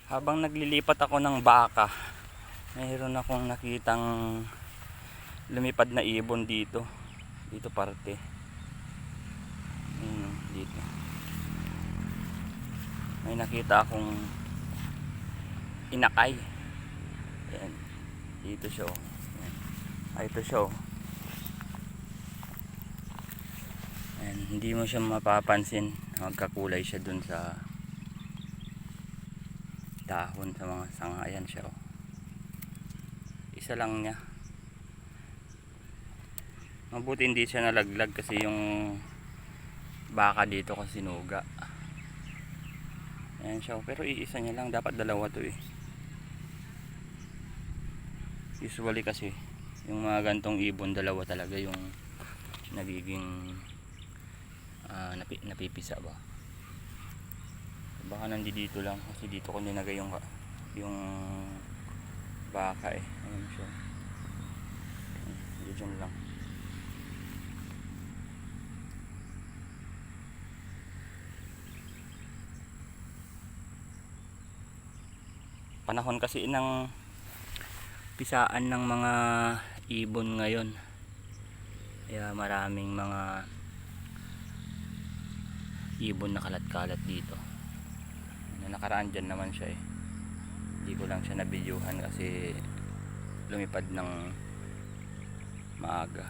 Habang naglilipat ako ng baka, mayroon akong nakitang lumipad na ibon dito. Dito parte. Dito. May nakita akong inakay. Ayan. Dito siya. Ayan. Ito siya. Ayan. Hindi mo siya mapapansin. Magkakulay siya dun sa dahon, sa mga sanga. Ayan siya. Isa lang niya. Mabuti hindi siya nalaglag kasi yung baka dito kasi sinuga. Ayan siya. Pero iisa niya lang. Dapat dalawa to eh. Usually kasi yung mga gantong ibon, dalawa talaga yung nagiging napipisa ba. Baka nandito lang kasi dito ko nilagay yung baka eh. Ayan siya. Diyan lang. Panahon kasi ng pisaan ng mga ibon ngayon. Kaya maraming mga ibon na kalat-kalat dito. Nakaraan dyan naman siya eh. Hindi ko lang siya nabidyuhan kasi lumipad ng maaga.